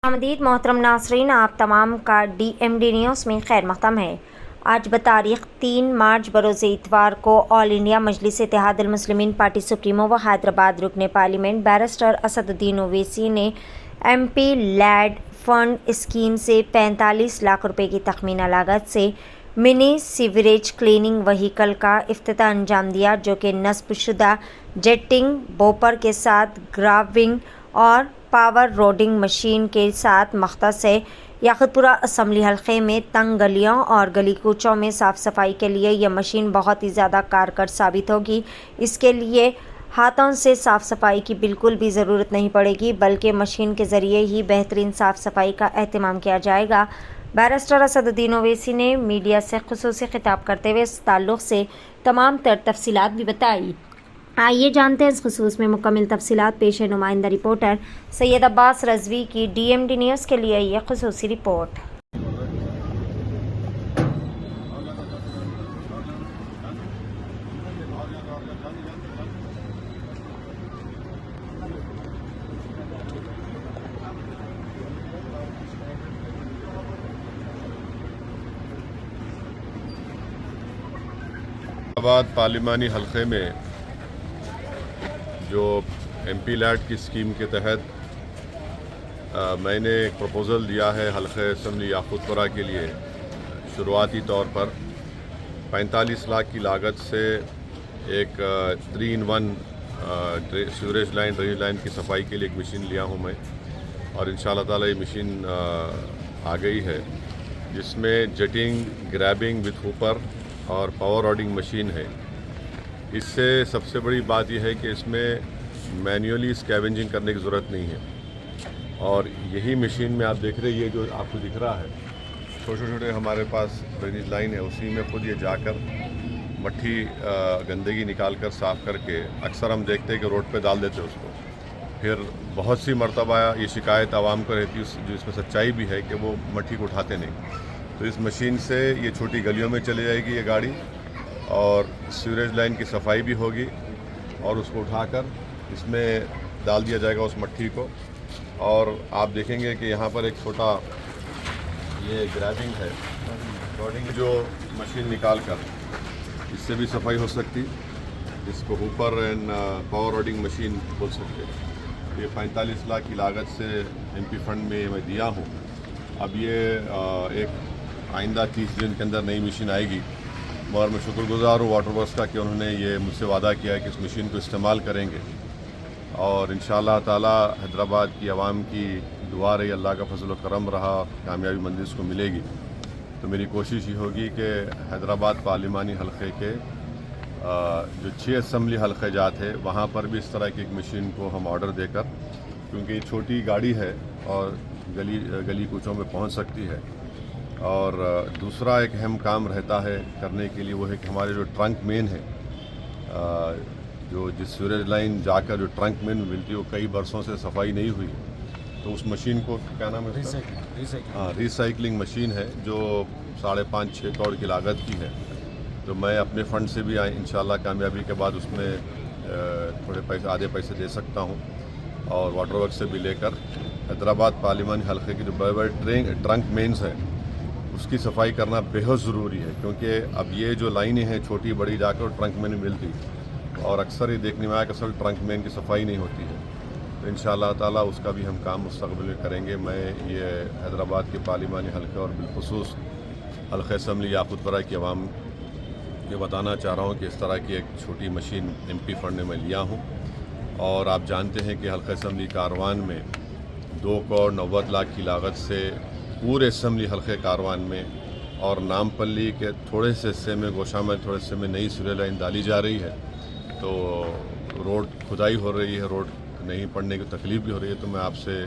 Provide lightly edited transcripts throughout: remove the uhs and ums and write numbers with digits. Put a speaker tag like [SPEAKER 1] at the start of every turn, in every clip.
[SPEAKER 1] آمدید محترم ناظرین، آپ تمام کا DMD نیوز میں خیر مقدم ہے۔ آج بتاریخ 3 مارچ بروز اتوار کو آل انڈیا مجلس اتحاد المسلمین پارٹی سپریمو و حیدرآباد رکن پارلیمنٹ بیرسٹر اسد الدین اویسی نے MP لیڈ فنڈ اسکیم سے 45 لاکھ روپے کی تخمینہ لاگت سے منی سیوریج کلیننگ وہیکل کا افتتاح انجام دیا، جو کہ نصب شدہ جیٹنگ بوپر کے ساتھ گراونگ اور پاور روڈنگ مشین کے ساتھ مختص ہے۔ یاقوت پورہ اسمبلی حلقے میں تنگ گلیوں اور گلی کوچوں میں صاف صفائی کے لیے یہ مشین بہت ہی زیادہ کارگر ثابت ہوگی۔ اس کے لیے ہاتھوں سے صاف صفائی کی بالکل بھی ضرورت نہیں پڑے گی، بلکہ مشین کے ذریعے ہی بہترین صاف صفائی کا اہتمام کیا جائے گا۔ بیرسٹر اسد الدین اویسی نے میڈیا سے خصوصی خطاب کرتے ہوئے اس تعلق سے تمام تر تفصیلات بھی بتائی۔ آئیے جانتے ہیں اس خصوص میں مکمل تفصیلات۔ پیش ہے نمائندہ رپورٹر سید عباس رضوی کی DMD نیوز کے لیے یہ خصوصی رپورٹ۔
[SPEAKER 2] آباد پارلیمانی حلقے میں جو MP لیڈ کی اسکیم کے تحت میں نے ایک پروپوزل دیا ہے حلقہ اسمبلی یاقوت پورہ کے لیے۔ شروعاتی طور پر 45 لاکھ کی لاگت سے ایک 3-in-1 sewerage line drainage line کی صفائی کے لیے ایک مشین لیا ہوں میں، اور انشاءاللہ تعالی یہ مشین آ گئی ہے، جس میں جیٹنگ، گریبنگ وتھ ہوپر اور پاور روڈنگ مشین ہے۔ اس سے سب سے بڑی بات یہ ہے کہ اس میں مینولی اسکیونجنگ کرنے کی ضرورت نہیں ہے، اور یہی مشین میں آپ دیکھ رہے یہ جو آپ کو دکھ رہا ہے، چھوٹے چھوٹے ہمارے پاس ڈرینیج لائن ہے، اسی میں خود یہ جا کر مٹی گندگی نکال کر صاف کر کے اکثر ہم دیکھتے ہیں کہ روڈ پہ ڈال دیتے اس کو، پھر بہت سی مرتبہ یہ شکایت عوام کو رہتی ہے، جو اس میں سچائی بھی ہے کہ وہ مٹی کو اٹھاتے نہیں۔ تو اس مشین سے یہ چھوٹی گلیوں میں چلے جائے گی یہ گاڑی، اور سیوریج لائن کی صفائی بھی ہوگی، اور اس کو اٹھا کر اس میں ڈال دیا جائے گا اس مٹی کو۔ اور آپ دیکھیں گے کہ یہاں پر ایک چھوٹا یہ گریبنگ ہے، روڈنگ جو مشین نکال کر اس سے بھی صفائی ہو سکتی، جس کو hopper and power roading machine بول سکتے ہیں۔ یہ 45 لاکھ کی لاگت سے MP فنڈ میں میں دیا ہوں۔ اب یہ ایک آئندہ 30 دن کے اندر نئی مشین آئے گی، مگر میں شکر گزار ہوں واٹر ورکس کا کہ انہوں نے یہ مجھ سے وعدہ کیا ہے کہ اس مشین کو استعمال کریں گے، اور انشاءاللہ تعالی حیدرآباد کی عوام کی دعا رہی، اللہ کا فضل و کرم رہا، کامیابی مندی اس کو ملے گی۔ تو میری کوشش یہ ہوگی کہ حیدرآباد پارلیمانی حلقے کے جو 6 اسمبلی حلقے جات ہے وہاں پر بھی اس طرح کی ایک مشین کو ہم آرڈر دے کر، کیونکہ یہ چھوٹی گاڑی ہے اور گلی کوچوں میں پہنچ سکتی ہے۔ اور دوسرا ایک اہم کام رہتا ہے کرنے کے لیے، وہ ہے کہ ہمارے جو ٹرنک مین ہے، جو جس سیوریج لائن جا کر جو ٹرنک مین ملتی ہے وہ کئی برسوں سے صفائی نہیں ہوئی، تو اس مشین کو کیا نام ہے؟ ریسائکلنگ مشین ہے، جو 5.5-6 کروڑ کی لاگت کی ہے۔ تو میں اپنے فنڈ سے بھی انشاءاللہ کامیابی کے بعد اس میں تھوڑے پیسے، آدھے پیسے دے سکتا ہوں، اور واٹر ورک سے بھی لے کر حیدرآباد پارلیمانی حلقے کی جو بڑے بڑے ٹرنک مینز ہیں اس کی صفائی کرنا بہت ضروری ہے، کیونکہ اب یہ جو لائنیں ہیں چھوٹی بڑی جا کر ٹرنک مین ملتی، اور اکثر یہ دیکھنے میں آیا کہ اصل ٹرنک مین کی صفائی نہیں ہوتی ہے۔ تو انشاءاللہ تعالیٰ اس کا بھی ہم کام مستقبل میں کریں گے۔ میں یہ حیدرآباد کے پارلیمانی حلقے اور بالخصوص حلقہ اسمبلی یاقوت پورہ کی عوام یہ بتانا چاہ رہا ہوں کہ اس طرح کی ایک چھوٹی مشین MP فنڈ میں لیا ہوں، اور آپ جانتے ہیں کہ حلقہ اسمبلی کاروان میں 2.90 کروڑ کی لاگت سے پورے اسمبلی حلقے کاروان میں اور نامپلی کے تھوڑے سے حصے میں، گوشہ میں تھوڑے حصے میں نئی سیوریج لائن ڈالی جا رہی ہے، تو روڈ کھدائی ہو رہی ہے، روڈ نہیں پڑنے کی تکلیف بھی ہو رہی ہے۔ تو میں آپ سے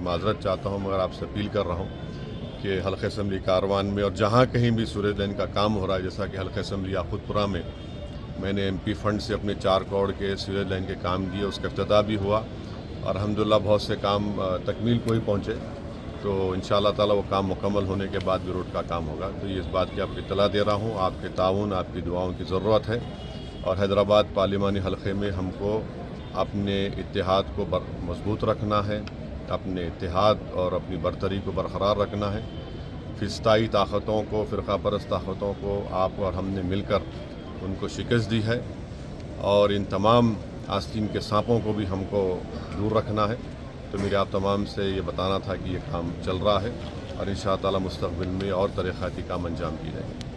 [SPEAKER 2] معذرت چاہتا ہوں، مگر آپ سے اپیل کر رہا ہوں کہ حلقہ اسمبلی کاروان میں اور جہاں کہیں بھی سیوریج لائن کا کام ہو رہا ہے، جیسا کہ حلقہ اسمبلی یاقوت پورہ میں نے MP فنڈ سے اپنے 4 کروڑ کے سیوریج لائن کے کام دیے، اس کا افتتاح بھی ہوا، اور الحمدللہ بہت سے کام تکمیل کو ہی پہنچے۔ تو انشاءاللہ تعالی وہ کام مکمل ہونے کے بعد بھی روڈ کا کام ہوگا۔ تو یہ اس بات کی آپ کو اطلاع دے رہا ہوں، آپ کے تعاون، آپ کی دعاؤں کی ضرورت ہے، اور حیدرآباد پارلیمانی حلقے میں ہم کو اپنے اتحاد کو مضبوط رکھنا ہے، اپنے اتحاد اور اپنی برتری کو برقرار رکھنا ہے. فسطائی طاقتوں کو، فرقہ پرست طاقتوں کو آپ اور ہم نے مل کر ان کو شکست دی ہے، اور ان تمام آستین کے سانپوں کو بھی ہم کو دور رکھنا ہے. تو میرے آپ تمام سے یہ بتانا تھا کہ یہ کام چل رہا ہے، اور انشاء اللہ تعالی مستقبل میں اور ترقیاتی کام انجام دیے جائیں گے.